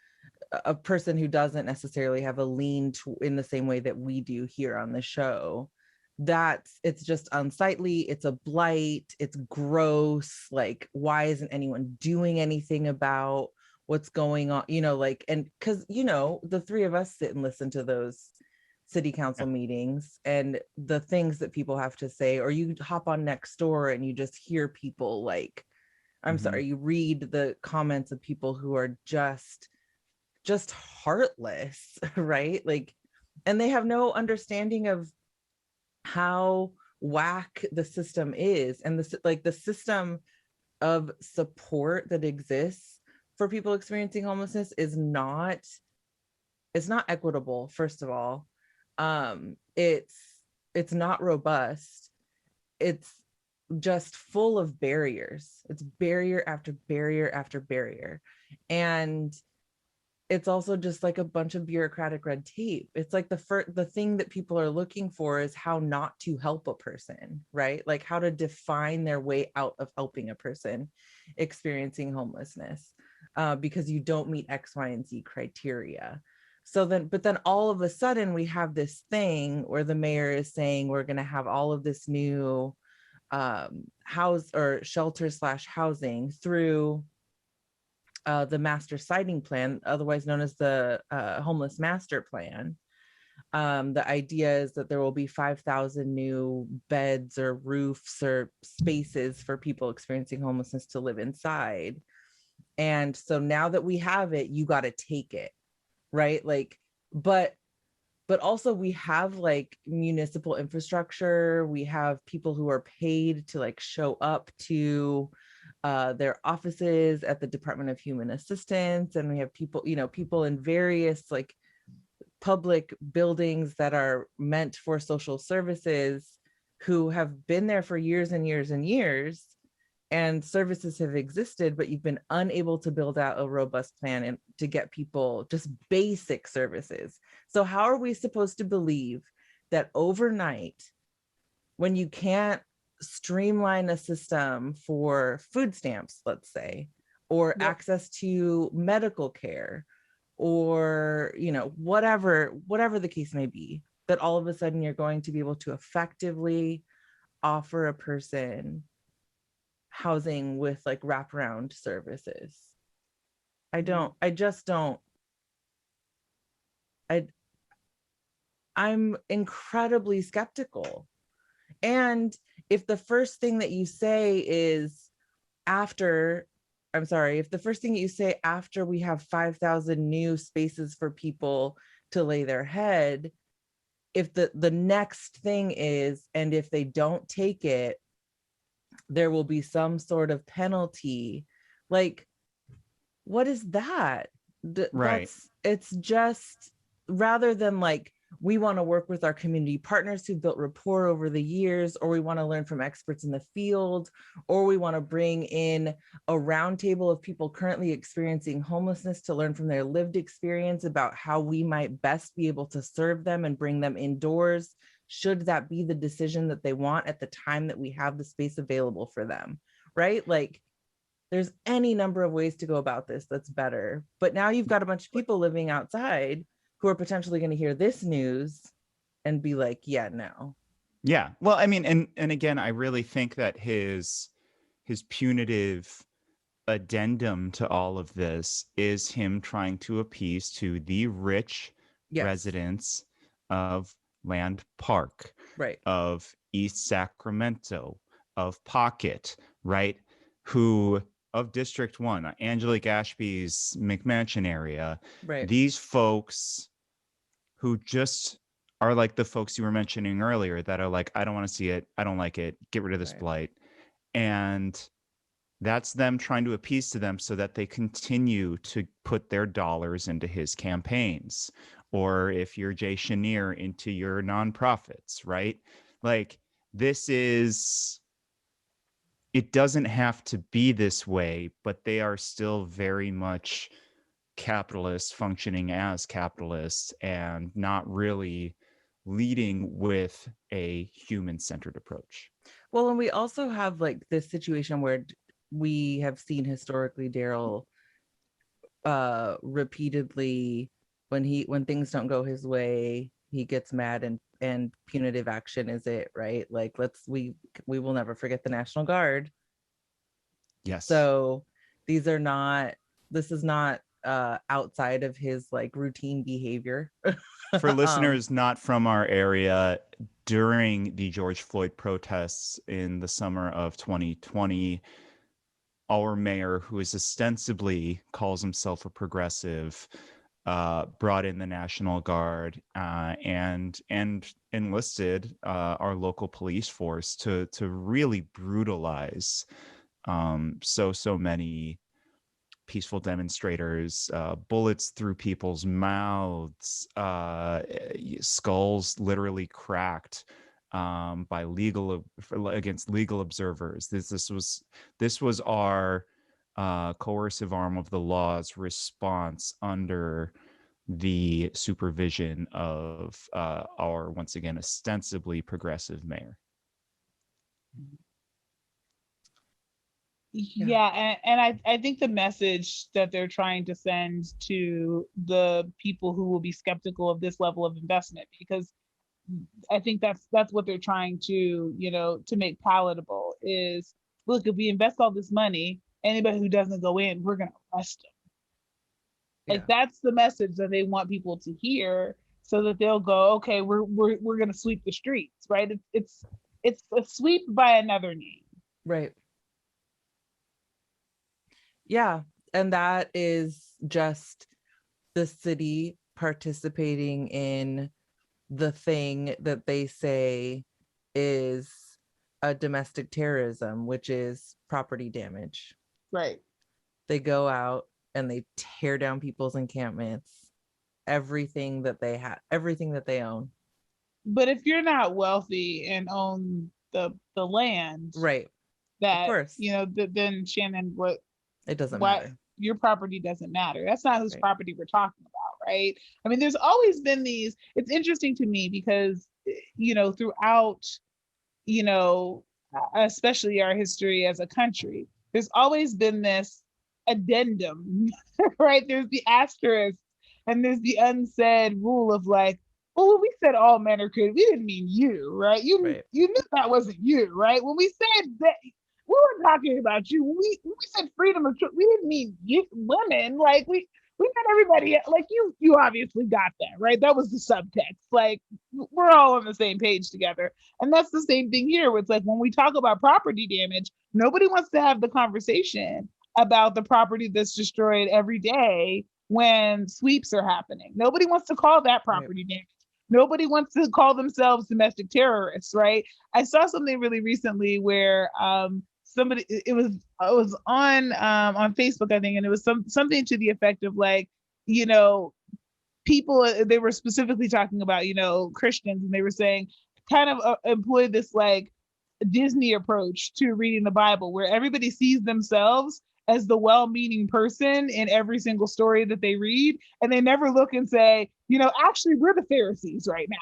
a person who doesn't necessarily have a lean in the same way that we do here on the show, it's just unsightly, it's a blight, it's gross. Like, why isn't anyone doing anything about what's going on? And because the three of us sit and listen to those city council meetings and the things that people have to say, or you hop on Nextdoor and you just hear people like, I'm sorry, you read the comments of people who are just heartless, right? Like, and they have no understanding of how whack the system is, and the system of support that exists for people experiencing homelessness is not equitable. First of all, it's not robust. It's just full of barriers. It's barrier after barrier after barrier. And it's also just like a bunch of bureaucratic red tape. It's like the thing that people are looking for is how not to help a person, right? Like how to define their way out of helping a person experiencing homelessness, because you don't meet X, Y, and Z criteria. But then all of a sudden we have this thing where the mayor is saying we're going to have all of this new shelter/housing through the master siting plan, otherwise known as the homeless master plan. The idea is that there will be 5,000 new beds or roofs or spaces for people experiencing homelessness to live inside. And so now that we have it, you got to take it, right? Like, but also we have like municipal infrastructure. We have people who are paid to like show up to their offices at the Department of Human Assistance. And we have people in various like public buildings that are meant for social services who have been there for years and years and years, and services have existed, but you've been unable to build out a robust plan and to get people just basic services. So how are we supposed to believe that overnight, when you can't streamline a system for food stamps, let's say, or access to medical care, or, you know, whatever the case may be, that all of a sudden you're going to be able to effectively offer a person housing with like wraparound services. I'm incredibly skeptical. And if the first thing that you say is after we have 5,000 new spaces for people to lay their head, if the next thing is, and if they don't take it, there will be some sort of penalty, like, what is that? Right. It's just, rather than like, we want to work with our community partners who built rapport over the years, or we want to learn from experts in the field, or we want to bring in a roundtable of people currently experiencing homelessness to learn from their lived experience about how we might best be able to serve them and bring them indoors, should that be the decision that they want at the time that we have the space available for them, right? Like, there's any number of ways to go about this that's better. But now you've got a bunch of people living outside who are potentially going to hear this news and be like, yeah, no. Yeah. Well, I mean, and again, I really think that his punitive addendum to all of this is him trying to appease to the rich residents of Land Park, right, of East Sacramento, of Pocket, right, who, of District 1, Angelique Ashby's McMansion area, right. These folks who just are like the folks you were mentioning earlier that are like, I don't want to see it, I don't like it, get rid of this blight. And that's them trying to appease to them so that they continue to put their dollars into his campaigns. Or if you're Jay Chenier, into your nonprofits, right? Like, it doesn't have to be this way, but they are still very much capitalists functioning as capitalists and not really leading with a human-centered approach. Well, and we also have like this situation where we have seen historically Daryl repeatedly, when things don't go his way, he gets mad, and punitive action is it, right? Like, we will never forget the National Guard. Yes. So this is not outside of his like routine behavior. For listeners not from our area, during the George Floyd protests in the summer of 2020, our mayor, who is ostensibly calls himself a progressive, brought in the National Guard and enlisted our local police force to really brutalize so many peaceful demonstrators, bullets through people's mouths, skulls literally cracked against legal observers. This was our coercive arm of the law's response under the supervision of our, once again, ostensibly progressive mayor. Yeah, and I think the message that they're trying to send to the people who will be skeptical of this level of investment, because I think that's what they're trying to, to make palatable, is, look, if we invest all this money, anybody who doesn't go in, we're gonna arrest them. Like, that's the message that they want people to hear, so that they'll go, okay, we're gonna sweep the streets, right? It's a sweep by another name. Right. Yeah, and that is just the city participating in the thing that they say is a domestic terrorism, which is property damage. Right. They go out and they tear down people's encampments, everything that they have, everything that they own. But if you're not wealthy and own the land, right, that, of course, then Shannon, it doesn't matter. Your property doesn't matter. That's not whose property we're talking about, right? I mean, there's always been these. It's interesting to me because, throughout, especially our history as a country, there's always been this addendum, right? There's the asterisk, and there's the unsaid rule of like, well, when we said all men are created, we didn't mean you, right? You knew that wasn't you, right? When we said that, we were talking about you. When we said freedom of choice, we didn't mean you, women. Like we meant everybody. Like you obviously got that, right? That was the subtext. Like we're all on the same page together, and that's the same thing here. Where it's like when we talk about property damage, nobody wants to have the conversation about the property that's destroyed every day when sweeps are happening. Nobody wants to call that property damage. Nobody wants to call themselves domestic terrorists, right? I saw something really recently where somebody it was on Facebook, I think, and it was something to the effect of like, you know, people, they were specifically talking about, you know, Christians, and they were saying kind of employ this like Disney approach to reading the Bible, where everybody sees themselves as the well-meaning person in every single story that they read, and they never look and say, you know, actually we're the Pharisees right now.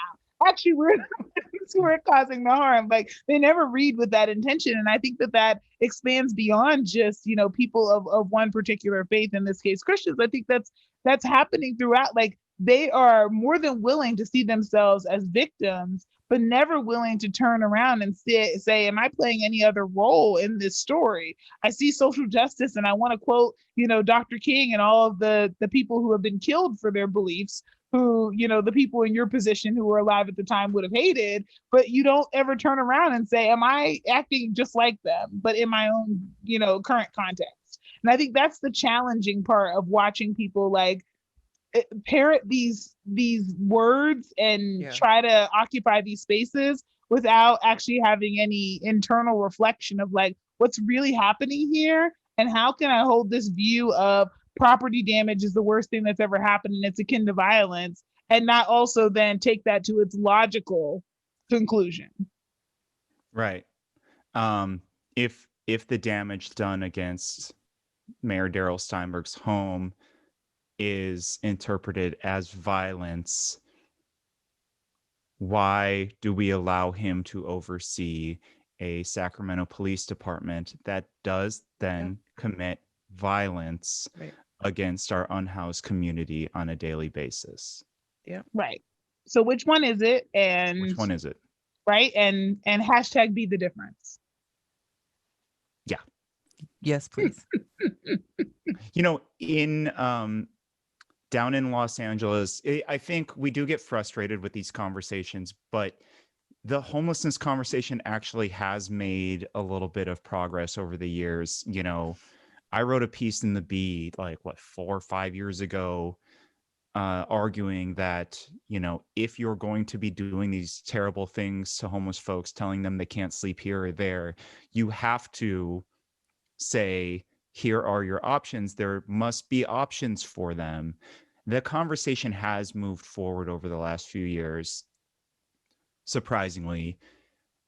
Actually, we're causing the harm. Like they never read with that intention, and I think that expands beyond just, you know, people of one particular faith. In this case, Christians. I think that's happening throughout. Like they are more than willing to see themselves as victims, but never willing to turn around and say, am I playing any other role in this story? I see social justice, and I want to quote, you know, Dr. King and all of the people who have been killed for their beliefs, who, you know, the people in your position who were alive at the time would have hated, but you don't ever turn around and say, am I acting just like them, but in my own, you know, current context? And I think that's the challenging part of watching people like parrot these words and try to occupy these spaces without actually having any internal reflection of like what's really happening here, and how can I hold this view of property damage is the worst thing that's ever happened and it's akin to violence, and not also then take that to its logical conclusion. Right. If the damage done against Mayor Darrell Steinberg's home is interpreted as violence, why do we allow him to oversee a Sacramento police department that does then commit violence against our unhoused community on a daily basis? Yeah. Right. So which one is it? And which one is it? Right. And hashtag be the difference. Yeah. Yes, please. You know, in down in Los Angeles, I think we do get frustrated with these conversations, but the homelessness conversation actually has made a little bit of progress over the years. You know, I wrote a piece in the Bee like 4 or 5 years ago, arguing that, you know, if you're going to be doing these terrible things to homeless folks, telling them they can't sleep here or there, you have to say, here are your options. There must be options for them. The conversation has moved forward over the last few years. Surprisingly,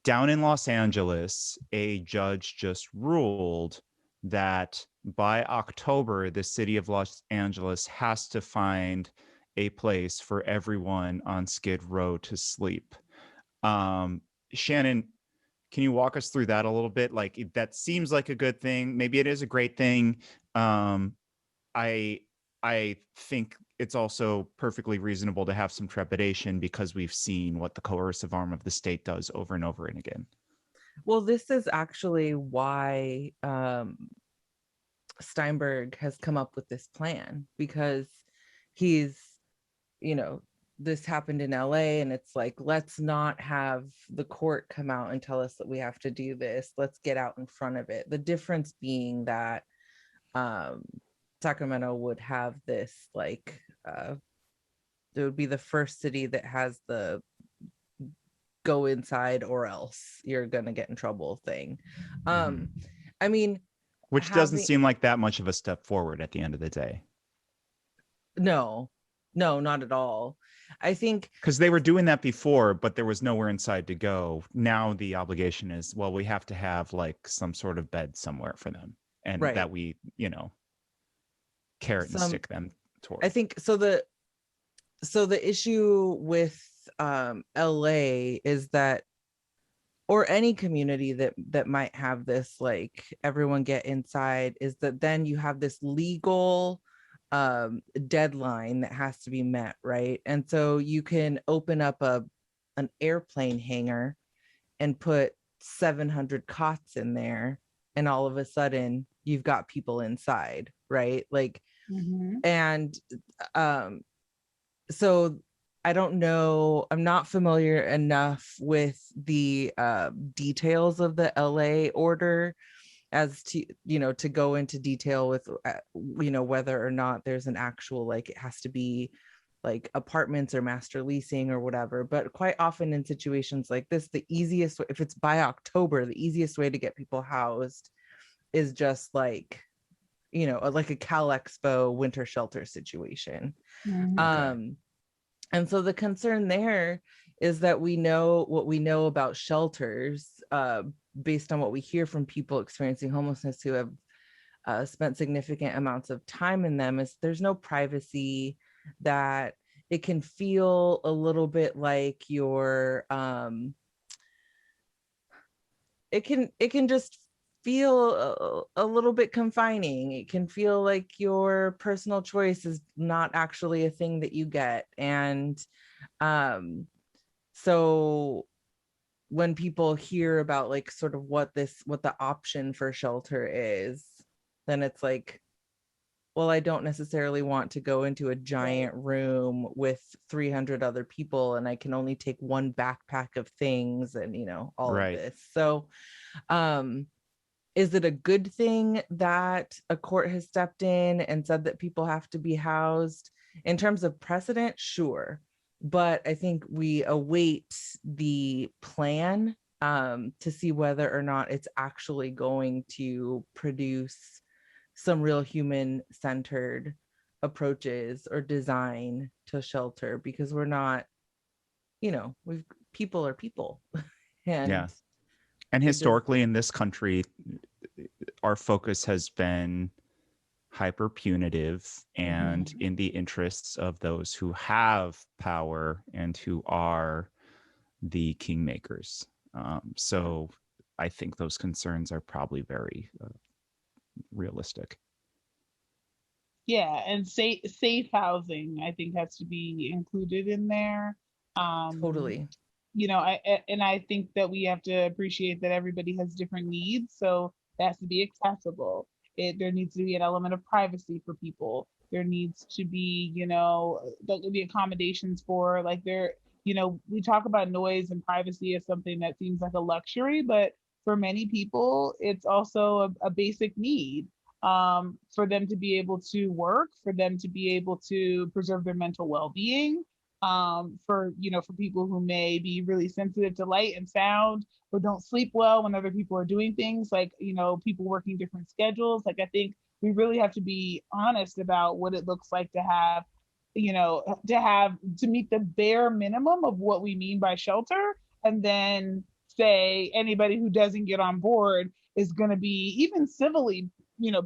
down in Los Angeles, a judge just ruled that by October, the city of Los Angeles has to find a place for everyone on Skid Row to sleep. Shannon, can you walk us through that a little bit? Like, that seems like a good thing. Maybe it is a great thing. I think it's also perfectly reasonable to have some trepidation because we've seen what the coercive arm of the state does over and over and again. Well, this is actually why Steinberg has come up with this plan, because he's, you know, this happened in LA, and it's like, let's not have the court come out and tell us that we have to do this. Let's get out in front of it. The difference being that Sacramento would have this, like, it would be the first city that has the go inside or else you're gonna get in trouble thing. I mean, which doesn't seem like that much of a step forward at the end of the day. No, not at all. I think because they were doing that before, but there was nowhere inside to go. Now the obligation is, well, we have to have like some sort of bed somewhere for them, and that we, you know, carrot and stick them toward. I think so. The issue with LA is that or any community that might have this, like everyone get inside, is that then you have this legal deadline that has to be met, right? And so you can open up an airplane hangar and put 700 cots in there, and all of a sudden you've got people inside, right? Like, and so I don't know, I'm not familiar enough with the details of the LA order as to, to go into detail with, whether or not there's an actual, like, it has to be like apartments or master leasing or whatever. But quite often in situations like this, the easiest, if it's by October, the easiest way to get people housed is just like, like a Cal Expo winter shelter situation. Okay. And so the concern there is that we know what we know about shelters based on what we hear from people experiencing homelessness who have spent significant amounts of time in them, is there's no privacy, that it can feel a little bit like you're it can just feel a little bit confining. It can feel like your personal choice is not actually a thing that you get. And so when people hear about like sort of what the option for shelter is, then it's like, well, I don't necessarily want to go into a giant room with 300 other people, and I can only take one backpack of things and, all of this. So, is it a good thing that a court has stepped in and said that people have to be housed? In terms of precedent, sure. But I think we await the plan to see whether or not it's actually going to produce some real human-centered approaches or design to shelter, because we're not, people are people. And historically in this country, our focus has been hyper punitive and in the interests of those who have power and who are the kingmakers. So I think those concerns are probably very realistic. Yeah, and safe housing, I think, has to be included in there. Totally. I think that we have to appreciate that everybody has different needs, so it has to be accessible. There needs to be an element of privacy for people. There needs to be, there could be accommodations for, like, we talk about noise and privacy as something that seems like a luxury, but for many people, it's also a basic need, for them to be able to work, for them to be able to preserve their mental well-being, for people who may be really sensitive to light and sound, or don't sleep well when other people are doing things, like, people working different schedules. Like, I think we really have to be honest about what it looks like to have, to meet the bare minimum of what we mean by shelter, and then say anybody who doesn't get on board is going to be even civilly,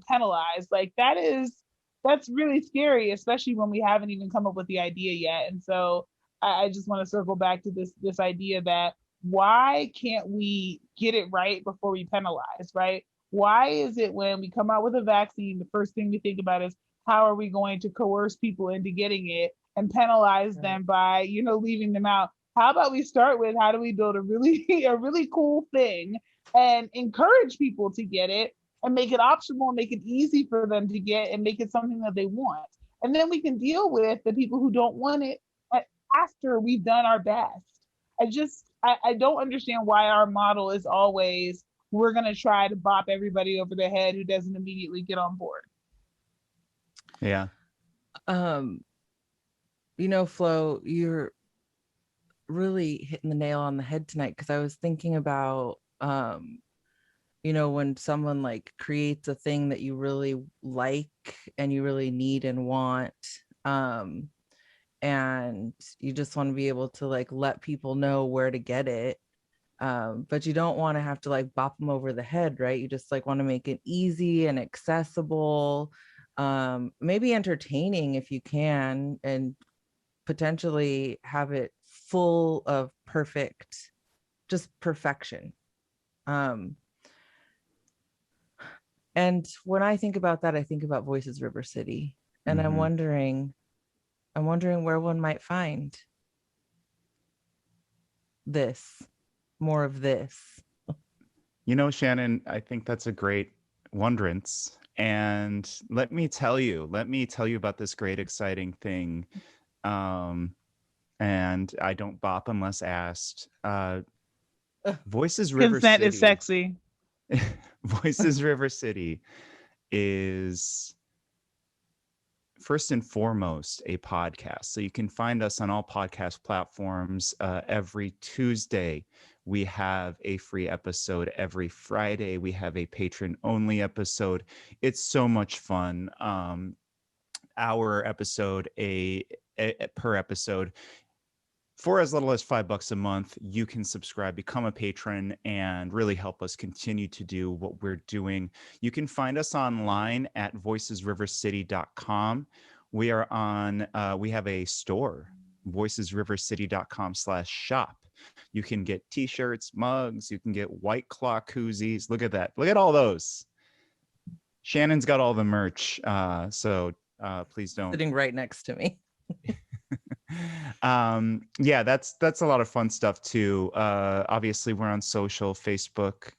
penalized. Like, that's really scary, especially when we haven't even come up with the idea yet. And so I just want to circle back to this idea that, why can't we get it right before we penalize, right? Why is it when we come out with a vaccine, the first thing we think about is, how are we going to coerce people into getting it and penalize them by, leaving them out? How about we start with, how do we build a really cool thing and encourage people to get it, and make it optional, and make it easy for them to get, and make it something that they want. And then we can deal with the people who don't want it after we've done our best. I don't understand why our model is always, we're going to try to bop everybody over the head who doesn't immediately get on board. Yeah. Flo, you're really hitting the nail on the head tonight, because I was thinking about when someone like creates a thing that you really like and you really need and want, and you just want to be able to like let people know where to get it, but you don't want to have to like bop them over the head, right? You just like want to make it easy and accessible, maybe entertaining if you can, and potentially have it full of perfect just perfection. And when I think about that, I think about Voices River City, and I'm wondering where one might find more of this. You know, Shannon, I think that's a great wondrance. And let me tell you about this great, exciting thing. And I don't bop unless asked. Voices River Consent City. is sexy. Voices River City is first and foremost a podcast. So you can find us on all podcast platforms. Every Tuesday, we have a free episode. Every Friday, we have a patron-only episode. It's so much fun. Our episode, per episode. For as little as $5 a month, you can subscribe, become a patron, and really help us continue to do what we're doing. You can find us online at voicesrivercity.com. We are on, we have a store, voicesrivercity.com/shop. You can get t-shirts, mugs, you can get White Claw koozies. Look at that. Look at all those. Shannon's got all the merch, so please don't. Sitting right next to me. Yeah, that's a lot of fun stuff too. Obviously we're on social, Facebook,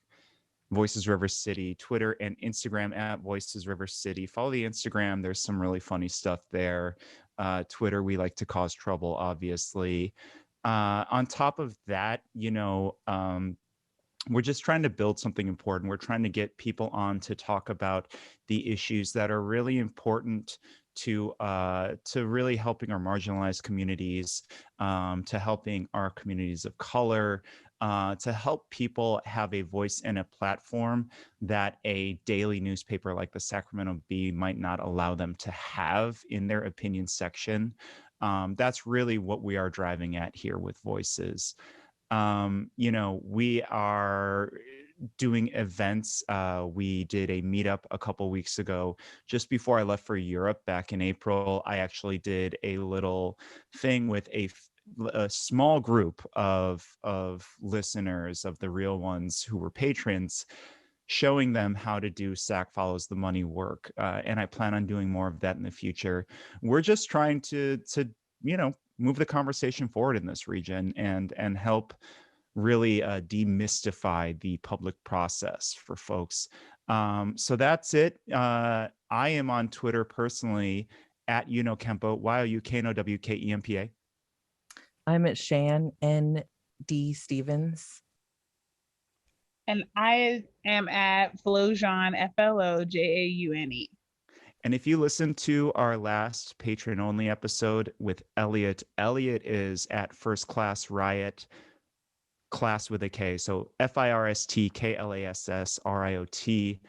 Voices River City, Twitter and Instagram at Voices River City. Follow the Instagram. There's some really funny stuff there. Twitter, we like to cause trouble, obviously. On top of that, you know, we're just trying to build something important. We're trying to get people on to talk about the issues that are really important to really helping our marginalized communities, to helping our communities of color, to help people have a voice and a platform that a daily newspaper like the Sacramento Bee might not allow them to have in their opinion section. That's really what we are driving at here with Voices. You know, we are doing events. We did a meetup a couple weeks ago, just before I left for Europe back in April. I actually did a little thing with a small group of listeners, of the real ones who were patrons, showing them how to do SAC Follows the Money work. And I plan on doing more of that in the future. We're just trying to you know, move the conversation forward in this region and help really demystify the public process for folks. So that's it. I am on Twitter personally at Kempo, YOUKNOWKEMPA. I'm at Shan N.D. Stevens. And I am at Flojaune, FLOJAUNE. And if you listen to our last patron-only episode with Elliot is at First Class Riot, class with a K. So FIRSTKLASSRIOT.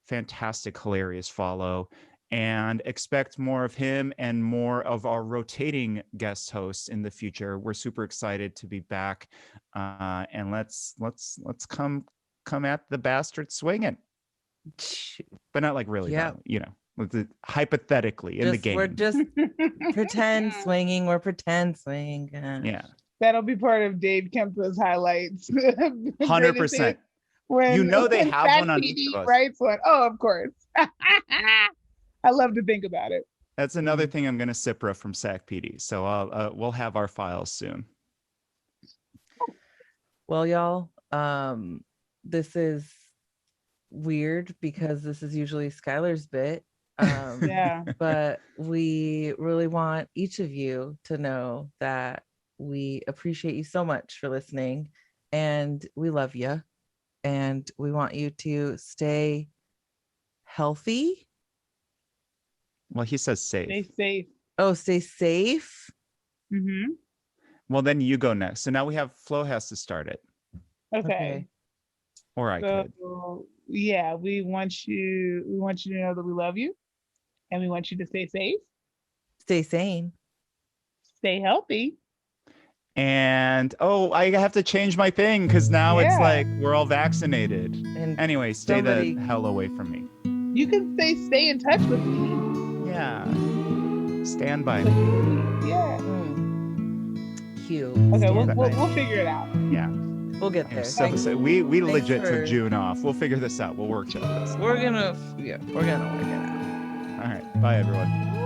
Fantastic, hilarious follow. And expect more of him and more of our rotating guest hosts in the future. We're super excited to be back. And let's come at the bastard swinging. But not like really, you know. Hypothetically in the game. We're just pretend swinging. We're pretend swinging. Yeah. That'll be part of Dave Kempo's highlights. 100%. You know they have one on each of us. Writes one. Oh, of course. I love to think about it. That's another thing I'm going to SIPRA from SAC PD. So we'll have our files soon. Well, y'all, this is weird because this is usually Skylar's bit. Yeah. But we really want each of you to know that we appreciate you so much for listening, and we love you, and we want you to stay healthy. Well, he says safe. Stay safe. Oh, stay safe. Mm-hmm. Well, then you go next. So now we have Flo has to start it. Okay. Or I could. Yeah, we want you to know that we love you, and we want you to stay safe, stay sane, stay healthy. And I have to change my thing because now it's like we're all vaccinated. And anyway, stay the hell away from me. You can stay in touch with me. Yeah. Stand by me. Yeah. Cute. Okay, we'll figure it out. Yeah. We'll get there. We legit took June off. We'll figure this out. We'll workshop this. We're gonna work it out. All right. Bye, everyone.